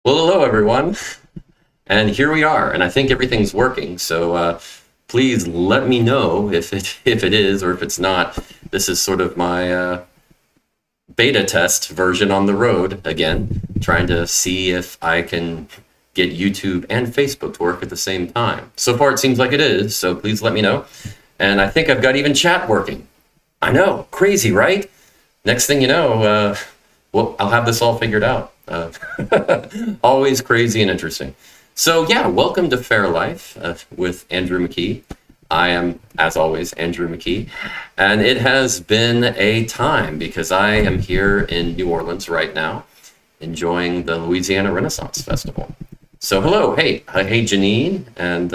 Well, hello everyone, and here we are, and I think everything's working. So please let me know if it is or if it's not. This is sort of my beta test version on the road again, trying to see if I can get YouTube and Facebook to work at the same time. So far, it seems like it is. So please let me know. And I think I've got even chat working. I know, crazy, right? Next thing you know, well, I'll have this all figured out. Always crazy and interesting. So yeah, welcome to Fair Life with Andrew McKee. I am, as always, Andrew McKee, and it has been a time because I am here in New Orleans right now, enjoying the Louisiana Renaissance Festival. So hello, hey Janine, and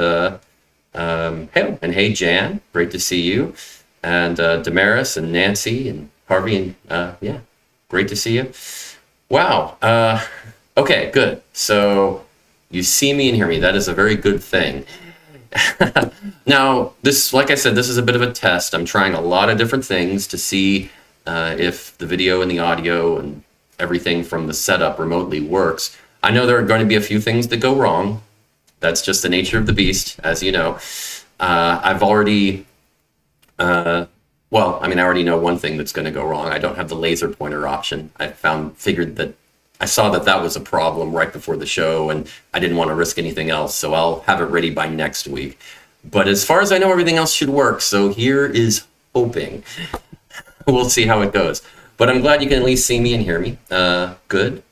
hey Jan, great to see you, and Damaris and Nancy and Harvey, and yeah, great to see you. Wow. Okay, good. So you see me and hear me. That is a very good thing. Now, this, like I said, this is a bit of a test. I'm trying a lot of different things to see if the video and the audio and everything from the setup remotely works. I know there are going to be a few things that go wrong. That's just the nature of the beast, as you know. I've already, I already know one thing that's going to go wrong. I don't have the laser pointer option. I saw that was a problem right before the show, and I didn't want to risk anything else, so I'll have it ready by next week. But as far as I know, everything else should work, so here is hoping. We'll see how it goes. But I'm glad you can at least see me and hear me. Good.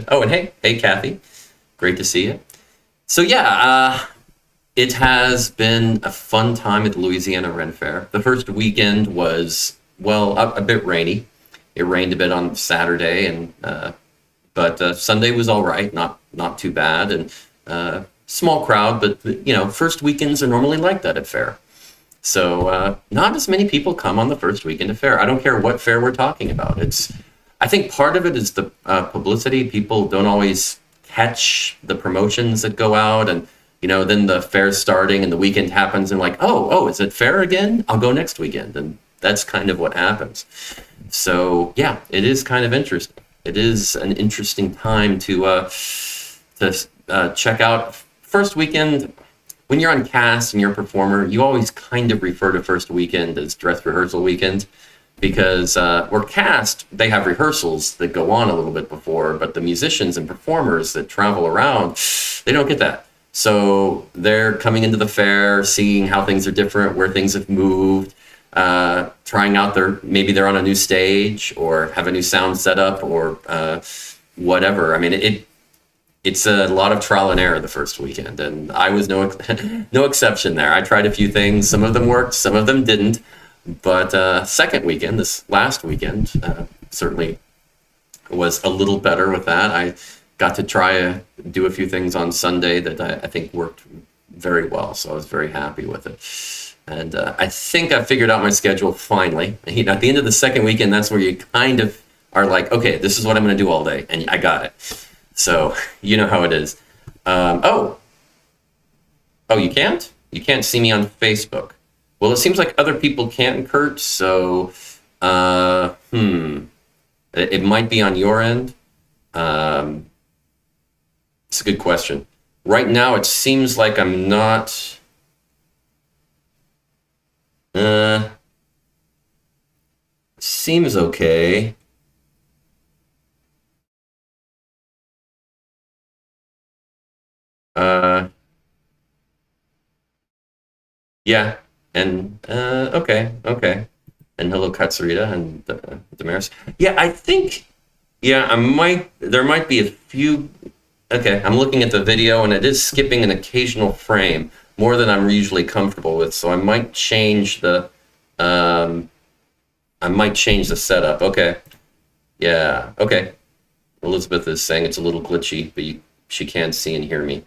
Oh, and hey, Kathy. Great to see you. So yeah, it has been a fun time at the Louisiana Ren Fair. The first weekend was, well, a bit rainy. It rained a bit on Saturday, and but Sunday was all right, not too bad, and small crowd. But first weekends are normally like that at Fair. So not as many people come on the first weekend of Fair. I don't care what fair we're talking about. I think part of it is the publicity. People don't always catch the promotions that go out, and then the fair's starting and the weekend happens, and like, oh, is it Fair again? I'll go next weekend, and that's kind of what happens. So yeah, it is kind of interesting. It is an interesting time to check out first weekend. When you're on cast and you're a performer, you always kind of refer to first weekend as dress rehearsal weekend, because we're cast, they have rehearsals that go on a little bit before, but the musicians and performers that travel around, they don't get that. So they're coming into the fair, seeing how things are different, where things have moved, trying out maybe they're on a new stage or have a new sound setup or whatever. I mean, it's a lot of trial and error the first weekend, and I was no exception there. I tried a few things. Some of them worked, some of them didn't. But second weekend, this last weekend, certainly was a little better with that. I got to do a few things on Sunday that I think worked very well, so I was very happy with it. And I think I figured out my schedule finally. At the end of the second weekend, that's where you kind of are like, okay, this is what I'm going to do all day, and I got it. So you know how it is. Oh, you can't? You can't see me on Facebook. Well, it seems like other people can't, Kurt, so it might be on your end. It's a good question. Right now, it seems like I'm not... seems okay. Yeah, and okay. And hello, Katsurita and Damaris. Yeah, I think, there might be a few. Okay, I'm looking at the video and it is skipping an occasional frame, more than I'm usually comfortable with, so I might change the setup. Okay. Yeah, okay. Elizabeth is saying it's a little glitchy, but she can see and hear me.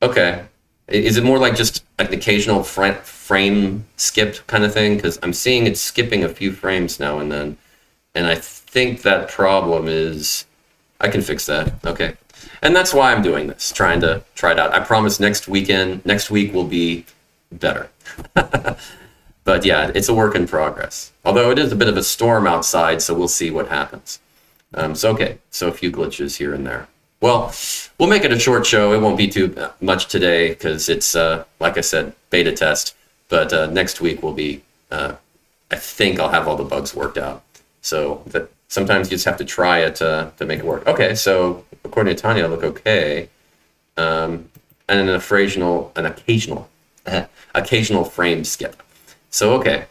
Okay. Is it more like just an occasional frame skipped kind of thing? Because I'm seeing it skipping a few frames now and then. And I think that problem is... I can fix that. Okay. And that's why I'm doing this, trying to try it out. I promise next week will be better. But yeah, it's a work in progress. Although it is a bit of a storm outside, so we'll see what happens. So okay, so a few glitches here and there. Well, we'll make it a short show. It won't be too much today because it's, like I said, beta test. But next week will be, I think I'll have all the bugs worked out. So that sometimes you just have to try it to make it work. Okay, so according to Tanya, I look okay. And occasional frame skip. So okay.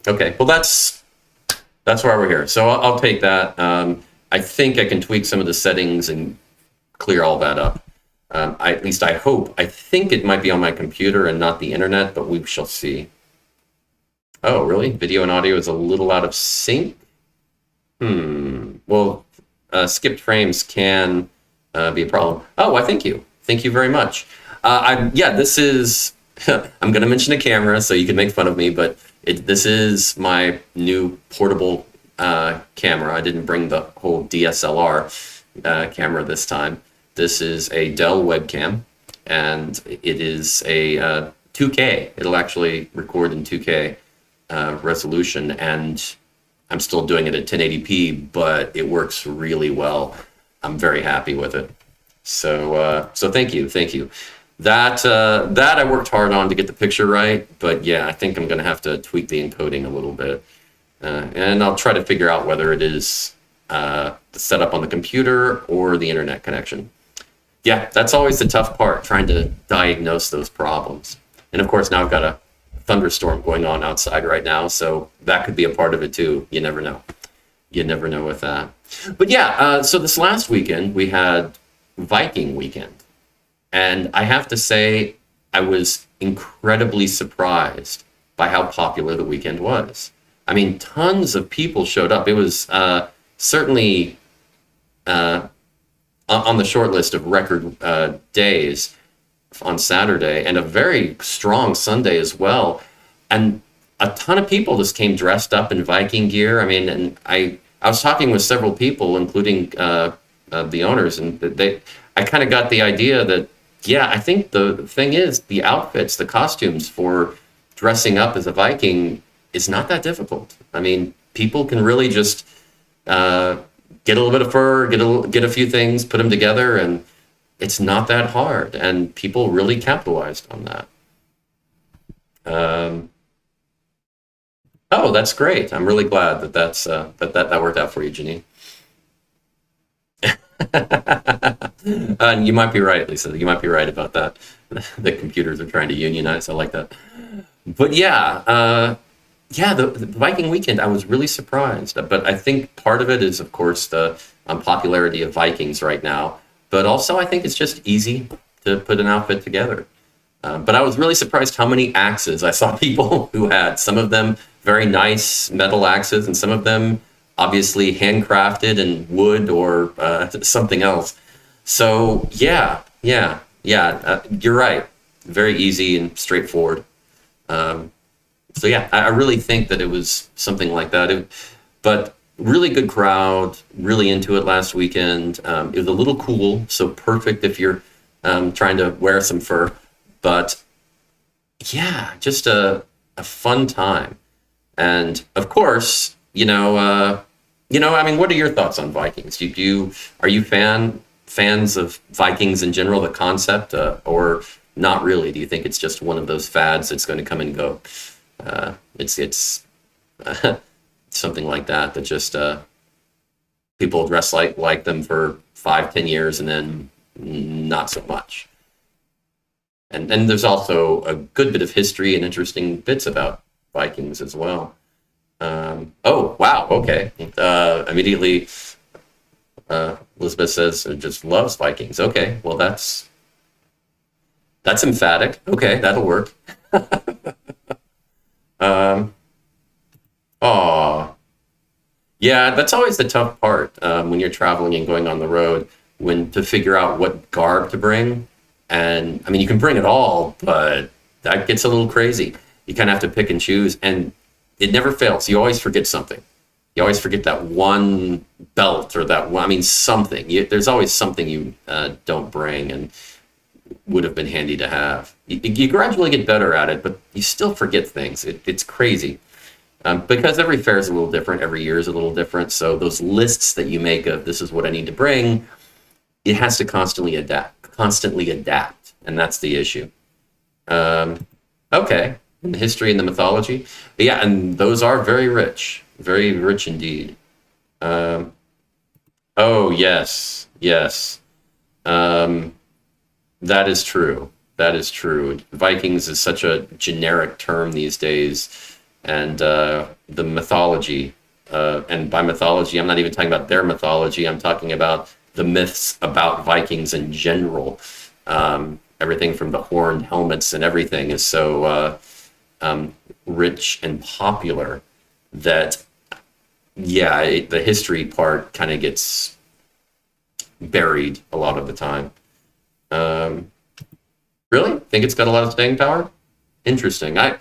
Well, that's why we're here. So I'll take that. I think I can tweak some of the settings and clear all that up. At least I hope. I think it might be on my computer and not the internet, but we shall see. Oh, really? Video and audio is a little out of sync? Well, skipped frames can be a problem. Oh, I thank you. Thank you very much. This is, I'm going to mention a camera so you can make fun of me, but this is my new portable camera. I didn't bring the whole DSLR camera this time. This is a Dell webcam, and it is a 2K. It'll actually record in 2K resolution, and I'm still doing it at 1080p, but it works really well. I'm very happy with it. So thank you. That I worked hard on to get the picture right, but yeah, I think I'm going to have to tweak the encoding a little bit. And I'll try to figure out whether it is the setup on the computer or the internet connection. Yeah, that's always the tough part, trying to diagnose those problems. And of course, now I've got a thunderstorm going on outside right now, so that could be a part of it too. You never know. With that. But yeah, so this last weekend, we had Viking weekend. And I have to say, I was incredibly surprised by how popular the weekend was. I mean, tons of people showed up. It was certainly on the short list of record days on Saturday, and a very strong Sunday as well. And a ton of people just came dressed up in Viking gear. I mean, and I was talking with several people, including the owners, and I kind of got the idea that, yeah, I think the thing is the outfits, the costumes for dressing up as a Viking is not that difficult. I mean, people can really just get a little bit of fur, get a few things, put them together, and it's not that hard. And people really capitalized on that. Oh, that's great. I'm really glad that worked out for you, Janine. You might be right, Lisa. You might be right about that. The computers are trying to unionize. I like that. But the Viking weekend, I was really surprised. But I think part of it is, of course, the popularity of Vikings right now. But also, I think it's just easy to put an outfit together. But I was really surprised how many axes I saw people who had. Some of them very nice metal axes, and some of them obviously handcrafted in wood or something else. So yeah, you're right. Very easy and straightforward. So yeah, I really think that it was something like that. But really good crowd, really into it last weekend. It was a little cool, so perfect if you're trying to wear some fur. But yeah, just a fun time. And of course, I mean, what are your thoughts on Vikings? Are you fans of Vikings in general, the concept, or not really? Do you think it's just one of those fads that's going to come and go? It's something like that just people dress like them for 5-10 years and then not so much. And there's also a good bit of history and interesting bits about Vikings as well. Oh, wow, okay. Immediately, Elizabeth says just loves Vikings. Okay, well, that's emphatic. Okay, that'll work. Yeah, that's always the tough part when you're traveling and going on the road, to figure out what garb to bring. And I mean, you can bring it all, but that gets a little crazy. You kind of have to pick and choose, and it never fails. You always forget something. You always forget that one belt or that one, something. There's always something you don't bring and would have been handy to have. You gradually get better at it, but you still forget things. It's crazy. Because every fair is a little different, every year is a little different. So those lists that you make of this is what I need to bring, it has to constantly adapt, and that's the issue. Um, okay, and the history and the mythology, yeah, and those are very rich indeed. Um, oh yes, yes, um, that is true. That is true. Vikings is such a generic term these days, and the mythology, and by mythology, I'm not even talking about their mythology. I'm talking about the myths about Vikings in general. Everything from the horned helmets and everything is so rich and popular that, yeah, the history part kind of gets buried a lot of the time. Um, really? Think it's got a lot of staying power? Interesting. I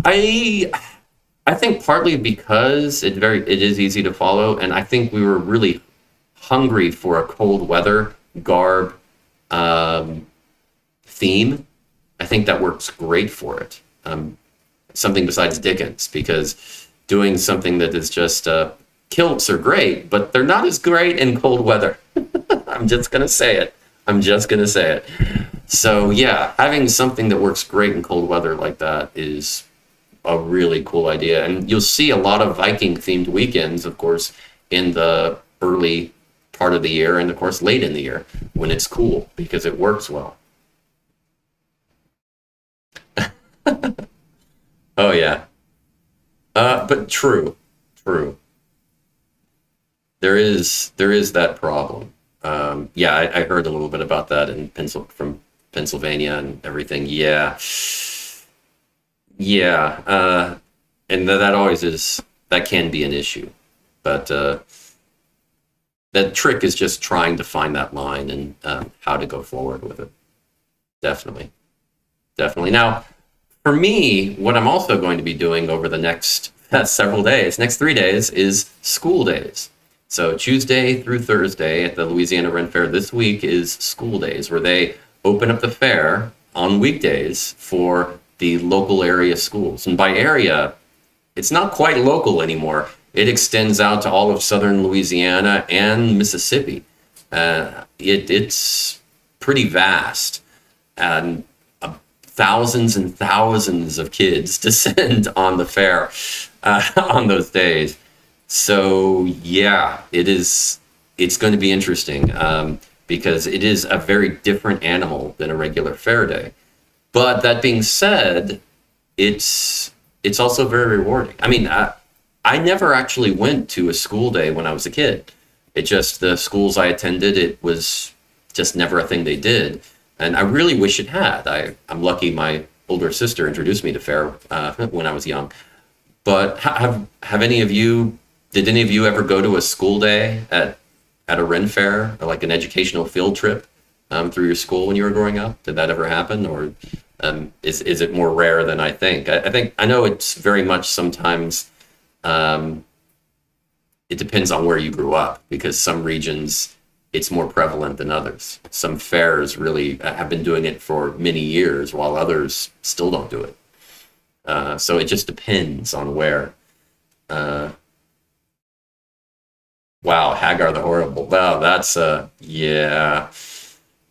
I think partly because it is easy to follow, and I think we were really hungry for a cold weather garb um, theme. I think that works great for it. Something besides Dickens, because doing something that is just kilts are great, but they're not as great in cold weather. I'm just gonna say it. I'm just gonna say it. So yeah, having something that works great in cold weather like that is a really cool idea. And you'll see a lot of Viking themed weekends, of course, in the early part of the year and of course late in the year when it's cool because it works well. Oh yeah. But true, true. There is that problem. Yeah, I heard a little bit about that in from Pennsylvania and everything. Yeah, yeah, and that always is, that can be an issue, but the trick is just trying to find that line and how to go forward with it. Definitely, definitely. Now, for me, what I'm also going to be doing over the next several days, next 3 days, is school days. So Tuesday through Thursday at the Louisiana Ren Fair this week is school days, where they open up the fair on weekdays for the local area schools. And by area, it's not quite local anymore. It extends out to all of southern Louisiana and Mississippi. It's pretty vast, and thousands and thousands of kids descend on the fair on those days. So yeah, it's going to be interesting because it is a very different animal than a regular fair day. But that being said, it's also very rewarding. I mean, I never actually went to a school day when I was a kid. It just, the schools I attended, it was just never a thing they did. And I really wish it had. I'm lucky my older sister introduced me to Faire when I was young. But have any of you, did any of you ever go to a school day at a Ren Fair, or like an educational field trip through your school when you were growing up? Did that ever happen, or is it more rare than I think? I think I know it's very much sometimes. It depends on where you grew up, because some regions it's more prevalent than others. Some fairs really have been doing it for many years, while others still don't do it. So it just depends on where. Wow, Hagar the Horrible. Wow, that's yeah,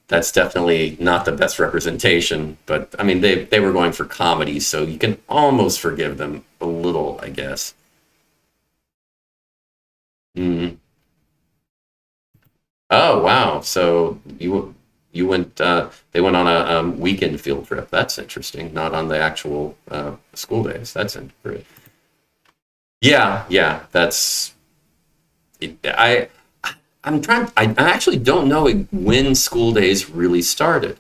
that's definitely not the best representation. But I mean, they were going for comedy, so you can almost forgive them a little, I guess. Mm. Oh wow, so you went they went on a weekend field trip. That's interesting. Not on the actual school days. That's great. Yeah, yeah, that's I I'm trying. I actually don't know when school days really started.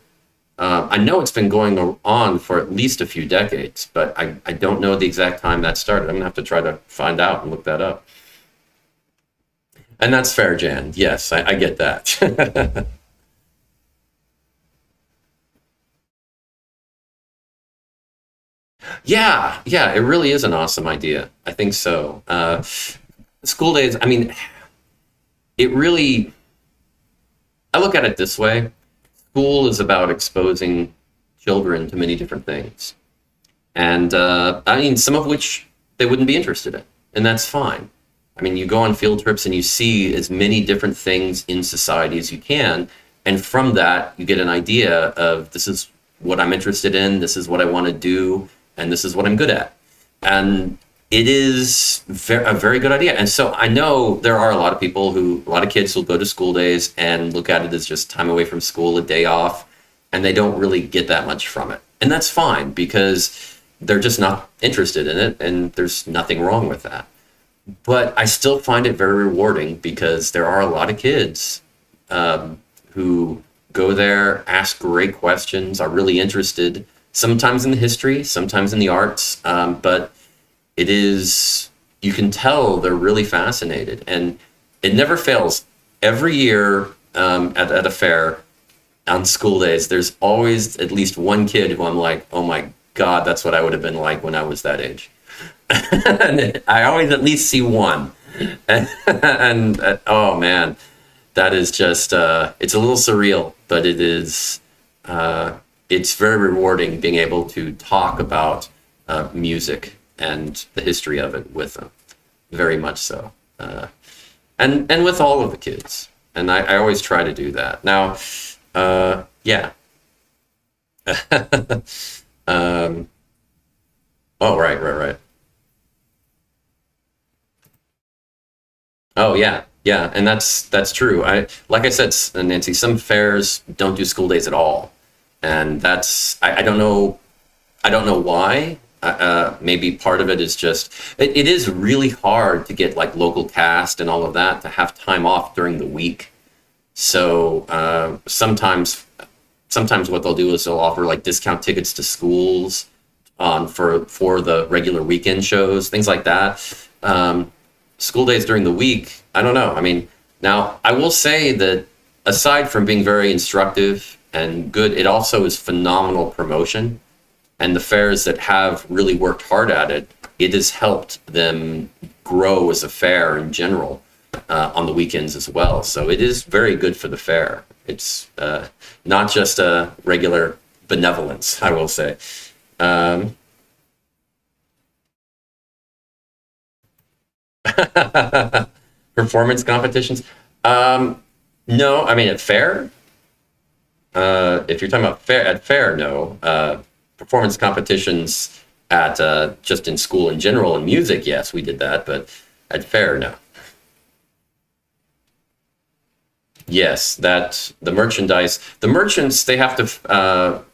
I know it's been going on for at least a few decades, but I don't know the exact time that started. I'm gonna have to try to find out and look that up. And that's fair, Jan. Yes, I get that. Yeah, yeah, it really is an awesome idea. I think so. School days, I mean, it really, I look at it this way. School is about exposing children to many different things. And I mean, some of which they wouldn't be interested in, and that's fine. I mean, you go on field trips and you see as many different things in society as you can. And from that, you get an idea of this is what I'm interested in, this is what I want to do, and this is what I'm good at. And it is a very good idea. And so I know there are a lot of people a lot of kids who'll go to school days and look at it as just time away from school, a day off, and they don't really get that much from it. And that's fine because they're just not interested in it, and there's nothing wrong with that. But I still find it very rewarding because there are a lot of kids who go there, ask great questions, are really interested, sometimes in the history, sometimes in the arts, but it is, you can tell they're really fascinated. And it never fails. Every year at a fair on school days, there's always at least one kid who I'm like, oh my God, that's what I would have been like when I was that age. And I always at least see one. And oh man, that is just, it's a little surreal, but it is, it's very rewarding being able to talk about music and the history of it with them, very much so. And with all of the kids. And I always try to do that. Now, yeah. Oh, right. Oh, yeah, and that's true. Like I said, Nancy, some fairs don't do school days at all, and that's I don't know why. Maybe part of it is just it is really hard to get like local cast and all of that to have time off during the week. So sometimes what they'll do is they'll offer like discount tickets to schools on for the regular weekend shows, things like that. School days during the week, I don't know. I mean, now I will say that aside from being very instructive and good, it also is phenomenal promotion. And the fairs that have really worked hard at it, it has helped them grow as a fair in general on the weekends as well. So it is very good for the fair. It's not just a regular benevolence, I will say. Performance competitions? No, I mean at fair. If you're talking about fair, no. Performance competitions at just in school in general and music, yes, we did that, but at fair, no. Yes, that the merchants they have to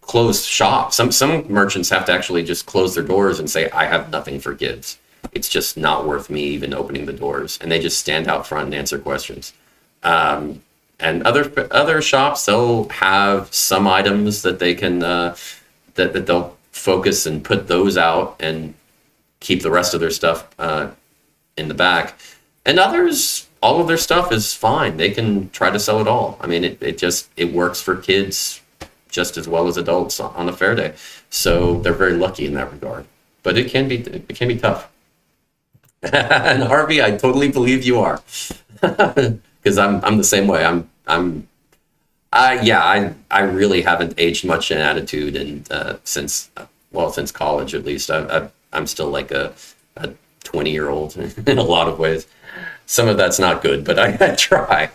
close shop. Some merchants have to actually just close their doors and say, I have nothing for kids. It's just not worth me even opening the doors, and they just stand out front and answer questions. And other shops, they'll have some items that they can that they'll focus and put those out and keep the rest of their stuff in the back. And others, all of their stuff is fine. They can try to sell it all. I mean, it works for kids just as well as adults on a fair day. So they're very lucky in that regard. But it can be tough. And Harvey, I totally believe you are, because I'm the same way. I really haven't aged much in attitude, and since college at least. I'm still like a 20-year-old in a lot of ways. Some of that's not good, but I try.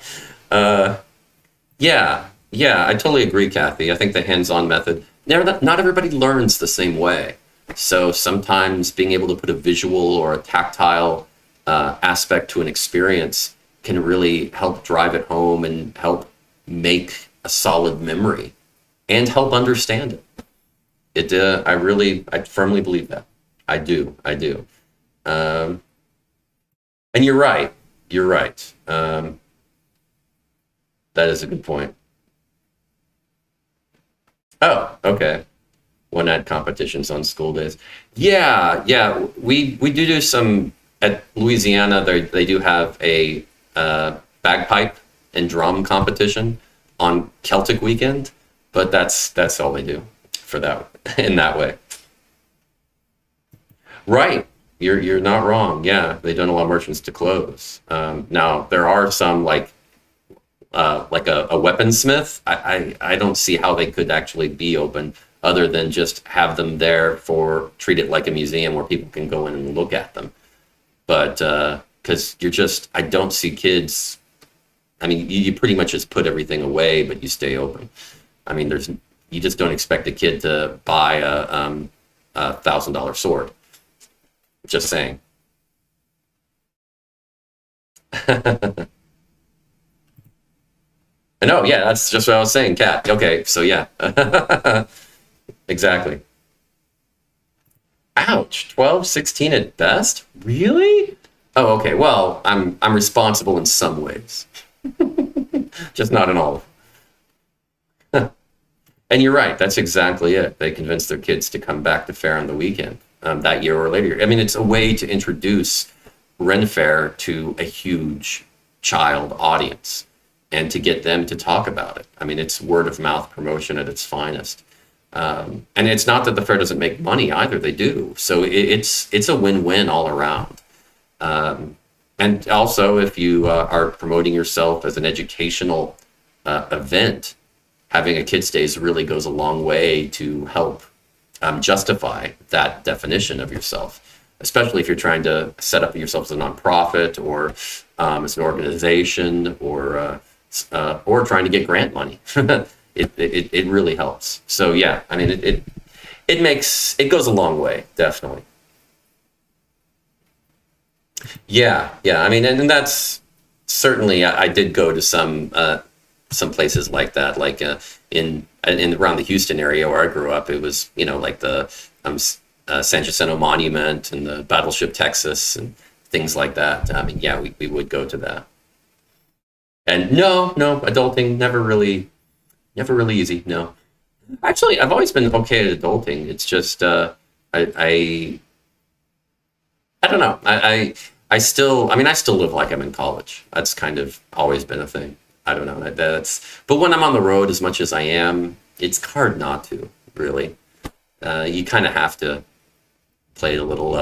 Yeah, I totally agree, Kathy. I think the hands-on method. Not everybody learns the same way. So sometimes being able to put a visual or a tactile aspect to an experience can really help drive it home and help make a solid memory and help understand it. I firmly believe that. I do. And you're right. That is a good point. Oh, okay. One night competitions on school days. Yeah. We do some at Louisiana. They do have a bagpipe and drum competition on Celtic weekend, but that's all they do for that in that way. Right. You're not wrong. Yeah, they don't allow merchants to close. Now there are some like a weaponsmith. I don't see how they could actually be open other than just have them there treat it like a museum where people can go in and look at them. but because I don't see kids. I mean, you pretty much just put everything away, but you stay open. I mean, you just don't expect a kid to buy a $1,000 sword. Just saying. No, yeah, that's just what I was saying, cat. Okay, so yeah. Exactly. Ouch, 12, 16 at best? Really? Oh, okay. Well, I'm responsible in some ways. Just not in all of them. And you're right, that's exactly it. They convince their kids to come back to Faire on the weekend, that year or later. I mean, it's a way to introduce Ren Faire to a huge child audience and to get them to talk about it. I mean, it's word of mouth promotion at its finest. And it's not that the fair doesn't make money either; they do. So it's a win-win all around. And also, if you are promoting yourself as an educational event, having a kids' days really goes a long way to help justify that definition of yourself, especially if you're trying to set up yourself as a nonprofit or as an organization or trying to get grant money. It really helps. So yeah, I mean it goes a long way, definitely. Yeah, yeah. I mean, and that's certainly I did go to some places like that, like in around the Houston area where I grew up. It was like the San Jacinto Monument and the Battleship Texas and things like that. I mean, yeah, we would go to that. And no, adulting never really easy. No, actually, I've always been okay at adulting. It's just I don't know. I still live like I'm in college. That's kind of always been a thing. I don't know. But when I'm on the road as much as I am, it's hard not to, really. You kind of have to play it a little,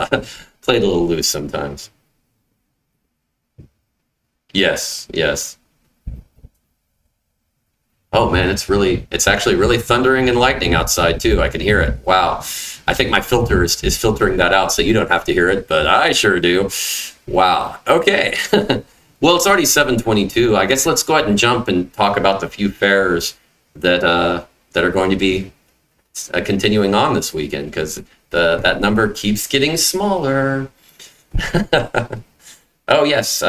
play it a little loose sometimes. Yes, yes. Oh man, it's actually really thundering and lightning outside too. I can hear it. Wow. I think my filter is filtering that out so you don't have to hear it, but I sure do. Wow. Okay. Well, it's already 7:22. I guess let's go ahead and jump and talk about the few fairs that are going to be continuing on this weekend because that number keeps getting smaller. Oh yes.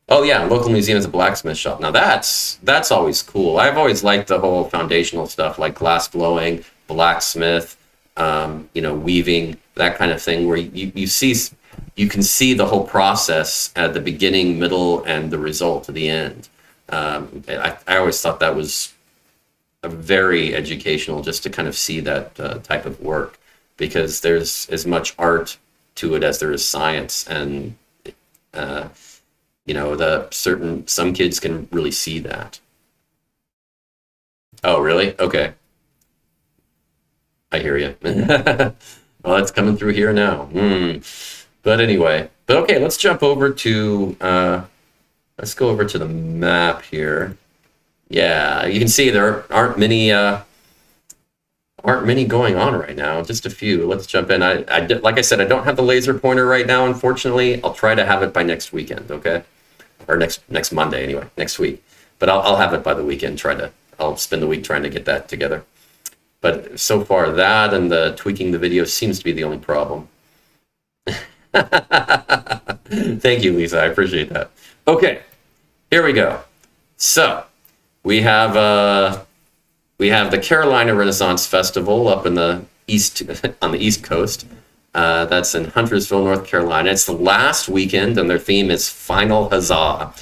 Oh yeah, local museum is a blacksmith shop. Now that's always cool. I've always liked the whole foundational stuff like glass blowing, blacksmith, weaving, that kind of thing, where you can see the whole process at the beginning, middle, and the result at the end. I always thought that was a very educational, just to kind of see that type of work, because there's as much art to it as there is science, and uh, some kids can really see that. Oh, really? Okay, I hear you. Well, it's coming through here now. But anyway, okay, let's go over to the map here. Yeah, you can see there aren't many going on right now. Just a few. Let's jump in. Like I said, I don't have the laser pointer right now, unfortunately. I'll try to have it by next weekend, okay? Or next Monday, anyway, next week. But I'll have it by the weekend. I'll spend the week trying to get that together. But so far, that and the tweaking the video seems to be the only problem. Thank you, Lisa. I appreciate that. Okay, here we go. So we have the Carolina Renaissance Festival up in the east on the East Coast. That's in Huntersville, North Carolina. It's the last weekend, and their theme is Final Huzzah,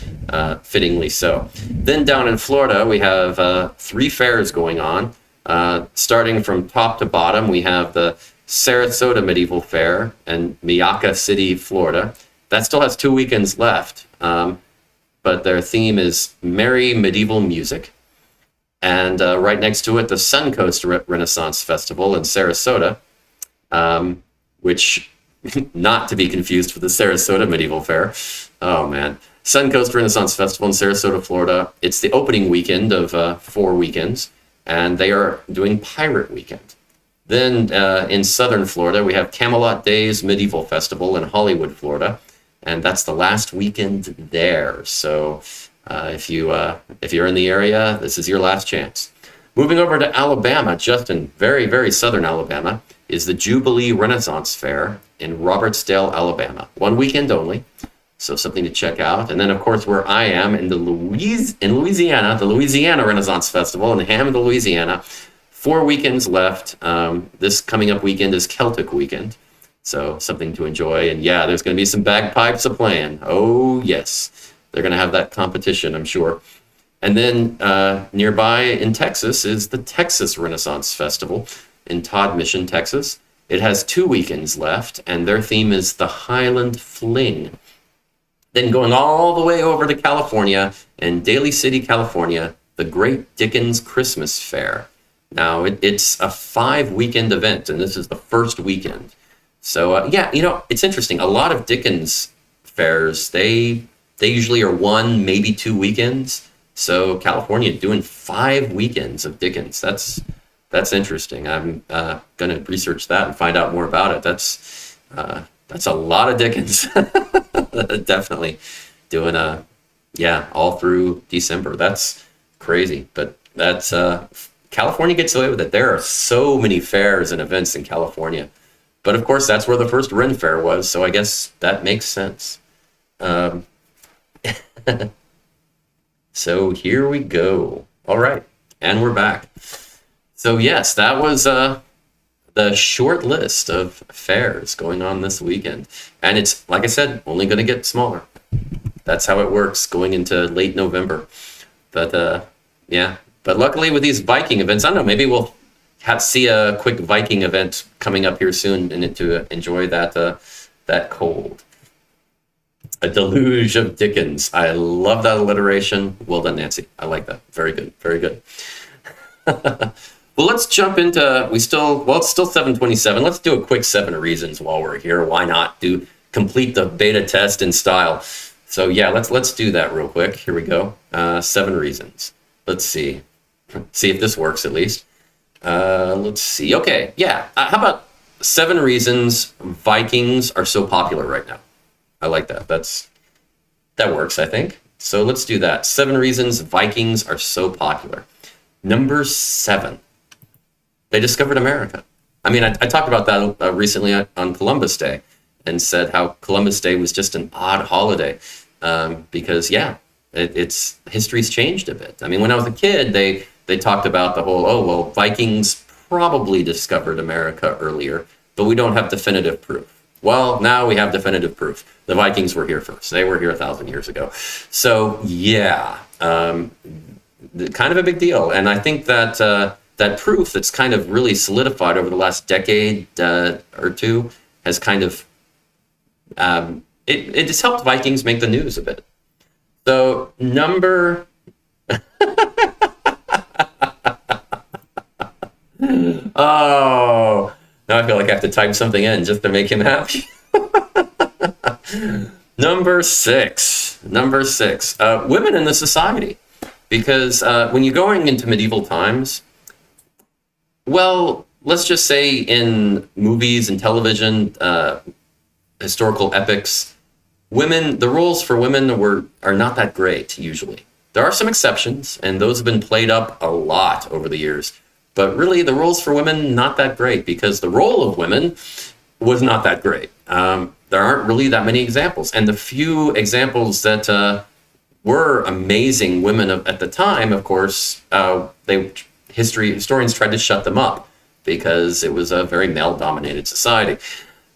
fittingly so. Then down in Florida, we have 3 fairs going on. Starting from top to bottom, we have the Sarasota Medieval Fair in Miaka City, Florida. That still has 2 weekends left, but their theme is Merry Medieval Music. And right next to it, the Suncoast Renaissance Festival in Sarasota, which not to be confused with the Sarasota Medieval Fair. Oh man. Suncoast Renaissance Festival in Sarasota, Florida. It's the opening weekend of 4 weekends, and they are doing Pirate Weekend. Then in southern Florida, we have Camelot Days Medieval Festival in Hollywood, Florida, and that's the last weekend there. So if you're in the area, this is your last chance. Moving over to Alabama, just in very, very southern Alabama, is the Jubilee Renaissance Fair in Robertsdale, Alabama. One weekend only, so something to check out. And then, of course, where I am in Louisiana, the Louisiana Renaissance Festival in Hammond, Louisiana. 4 weekends left. This coming up weekend is Celtic weekend, so something to enjoy. And yeah, there's going to be some bagpipes a-playing. Oh, yes. They're going to have that competition, I'm sure. And then nearby in Texas is the Texas Renaissance Festival in Todd Mission, Texas. It has 2 weekends left, and their theme is the Highland Fling. Then going all the way over to California, in Daly City, California, the Great Dickens Christmas Fair. Now, it's a 5-weekend event, and this is the first weekend. So, yeah, it's interesting. A lot of Dickens fairs, they usually are 1, maybe 2 weekends. So California doing 5 weekends of Dickens. That's interesting. I'm going to research that and find out more about it. That's a lot of Dickens. Definitely doing all through December. That's crazy, but that's California gets away with it. There are so many fairs and events in California, but of course that's where the first Ren Fair was. So I guess that makes sense. So here we go. All right, and we're back. So yes, that was the short list of fairs going on this weekend. And it's, like I said, only going to get smaller. That's how it works going into late November. But yeah, but luckily with these Viking events, I don't know, maybe we'll see a quick Viking event coming up here soon and to enjoy that cold. A deluge of Dickens. I love that alliteration. Well done, Nancy. I like that. Very good. Very good. Well, let's jump into, it's still 7:27. Let's do a quick 7 reasons while we're here. Why not complete the beta test in style? So yeah, let's do that real quick. Here we go. 7 reasons. Let's see if this works at least. Let's see. Okay, yeah. How about 7 reasons Vikings are so popular right now? I like that. That works, I think. So let's do that. 7 reasons Vikings are so popular. Number 7, they discovered America. I mean, I talked about that recently on Columbus Day and said how Columbus Day was just an odd holiday because, yeah, it's history's changed a bit. I mean, when I was a kid, they talked about the whole, Vikings probably discovered America earlier, but we don't have definitive proof. Well, now we have definitive proof. The Vikings were here first. They were here 1,000 years ago. So, yeah, kind of a big deal. And I think that that proof that's kind of really solidified over the last decade or two has kind of, it just helped Vikings make the news a bit. So, number... Oh... Now I feel like I have to type something in just to make him happy. Number six, women in the society. Because when you're going into medieval times, well, let's just say in movies and television, historical epics, the roles for women are not that great, usually. There are some exceptions, and those have been played up a lot over the years. But really, the roles for women, not that great, because the role of women was not that great. There aren't really that many examples. And the few examples that were amazing women at the time, of course, historians tried to shut them up because it was a very male-dominated society.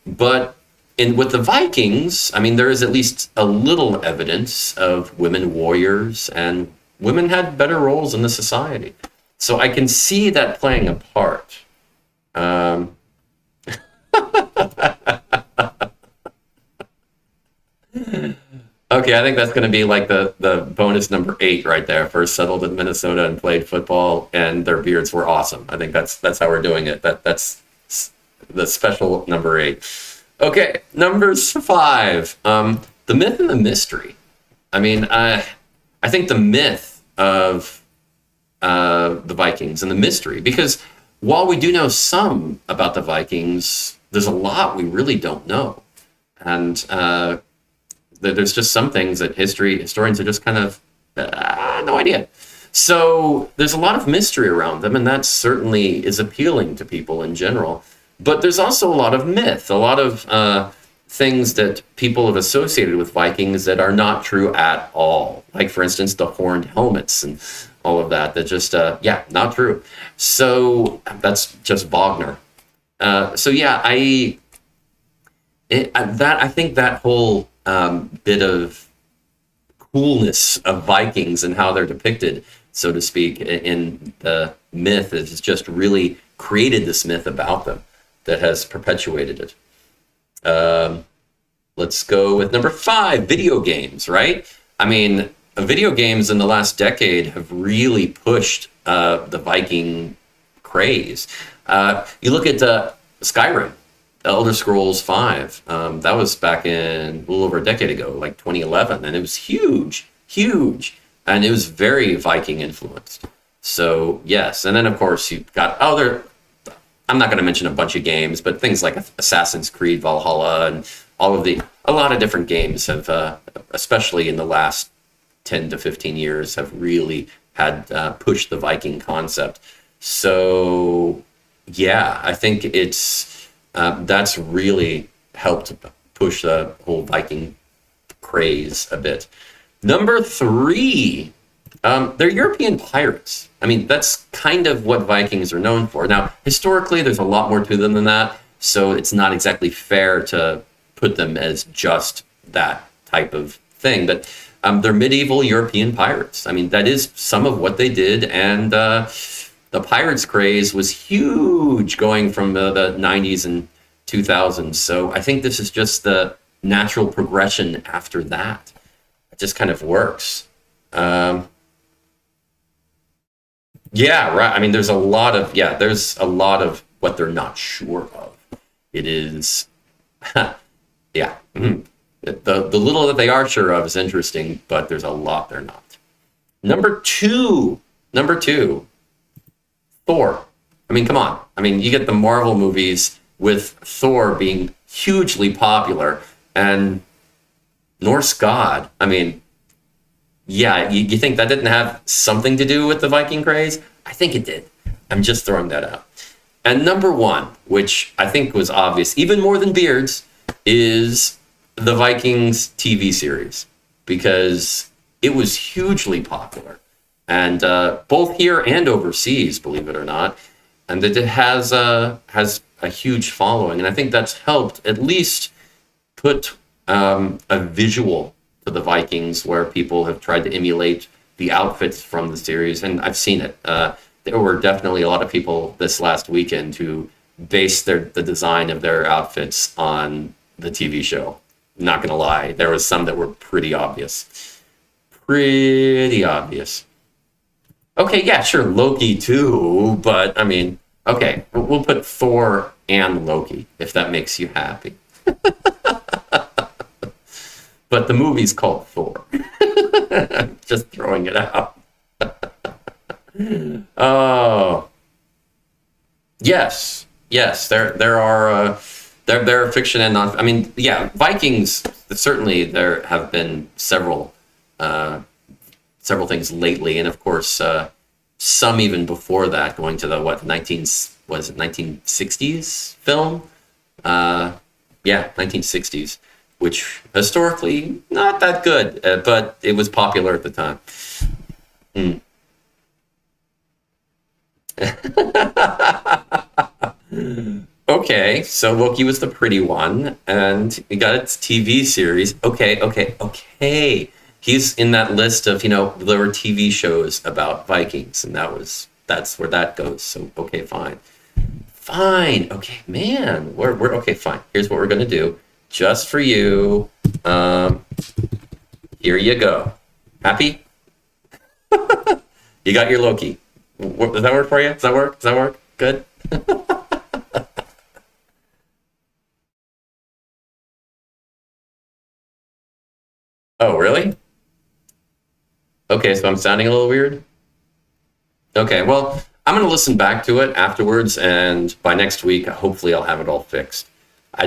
But with the Vikings, I mean, there is at least a little evidence of women warriors, and women had better roles in the society. So I can see that playing a part. Okay, I think that's going to be like the bonus number 8 right there. First settled in Minnesota and played football, and their beards were awesome. I think that's how we're doing it. That's the special number 8. Okay, numbers 5. The myth and the mystery. I mean, I think the myth of the Vikings and the mystery, because while we do know some about the Vikings, there's a lot we really don't know. And there's just some things that historians are just kind of no idea. So there's a lot of mystery around them, and that certainly is appealing to people in general. But there's also a lot of myth, a lot of things that people have associated with Vikings that are not true at all. Like, for instance, the horned helmets and all of that. That just, not true. So that's just Wagner. So yeah, I think that whole bit of coolness of Vikings and how they're depicted, so to speak, in the myth has just really created this myth about them that has perpetuated it. Let's go with number 5, video games, right? I mean, video games in the last decade have really pushed the Viking craze. You look at Skyrim, Elder Scrolls V. That was back in a little over a decade ago, like 2011, and it was huge, and it was very Viking influenced. So yes, and then of course you've got other. I'm not going to mention a bunch of games, but things like Assassin's Creed Valhalla and a lot of different games have, especially in the last 10 to 15 years, have really had pushed the Viking concept. So yeah, I think it's that's really helped push the whole Viking craze a bit. Number 3, they're European pirates. I mean, that's kind of what Vikings are known for. Now, historically, there's a lot more to them than that, so it's not exactly fair to put them as just that type of thing. But they're medieval European pirates. I mean, that is some of what they did, and the pirates craze was huge going from the 90s and 2000s. So I think this is just the natural progression after that. It just kind of works. Yeah, right. I mean, there's a lot of what they're not sure of. It is, yeah. The little that they are sure of is interesting, but there's a lot they're not. Number two, Thor. I mean, come on. I mean, you get the Marvel movies with Thor being hugely popular and Norse god. I mean, yeah, you think that didn't have something to do with the Viking craze? I think it did. I'm just throwing that out. And number 1, which I think was obvious, even more than beards, is the Vikings TV series, because it was hugely popular, and both here and overseas, believe it or not, and that it has a huge following, and I think that's helped at least put a visual to the Vikings where people have tried to emulate the outfits from the series, and I've seen it. There were definitely a lot of people this last weekend who based the design of their outfits on the TV show. Not gonna lie, there was some that were pretty obvious. Pretty obvious. Okay, yeah, sure, Loki too, but I mean, okay, we'll put Thor and Loki if that makes you happy. But the movie's called Thor. Just throwing it out. Oh, yes. There are fiction and non. I mean, yeah, Vikings. Certainly, there have been several things lately, and of course, some even before that, going to the 1960s film. Yeah, 1960s. Which historically not that good, but it was popular at the time. Okay, so Loki was the pretty one, and we got its TV series. Okay. He's in that list of, there were TV shows about Vikings, and that's where that goes. So okay, fine. Okay, man, we're okay. Fine. Here's what we're gonna do. Just for you. Here you go. Happy? You got your Loki. Does that work for you? Does that work? Good? Oh, really? Okay, so I'm sounding a little weird? Okay, well, I'm going to listen back to it afterwards, and by next week, hopefully I'll have it all fixed. I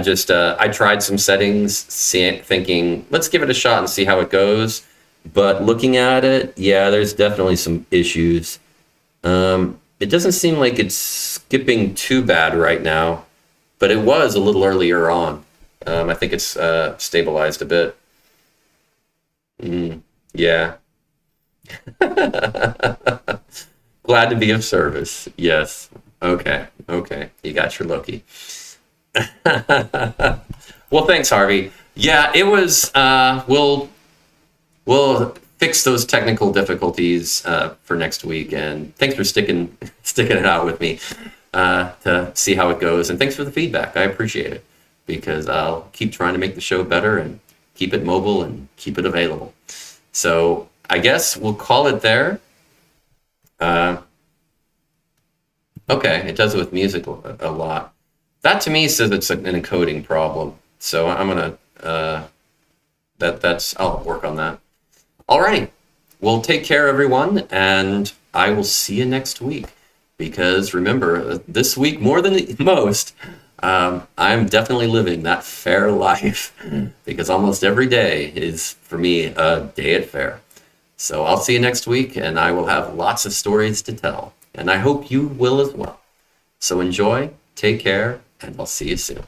tried some settings, thinking, let's give it a shot and see how it goes. But looking at it, yeah, there's definitely some issues. It doesn't seem like it's skipping too bad right now, but it was a little earlier on. I think it's stabilized a bit. Yeah. Glad to be of service. Yes. Okay. Okay. You got your Loki. Well, thanks, Harvey. Yeah, it was. We'll fix those technical difficulties for next week, and thanks for sticking it out with me to see how it goes. And thanks for the feedback. I appreciate it, because I'll keep trying to make the show better and keep it mobile and keep it available. So I guess we'll call it there. Okay, it does it with music a lot. That to me says it's an encoding problem. So I'm gonna I'll work on that. Alrighty, well, take care, everyone, and I will see you next week. Because remember, this week more than most, I'm definitely living that Faire life. Because almost every day is for me a day at Faire. So I'll see you next week, and I will have lots of stories to tell. And I hope you will as well. So enjoy, take care, and I'll see you soon.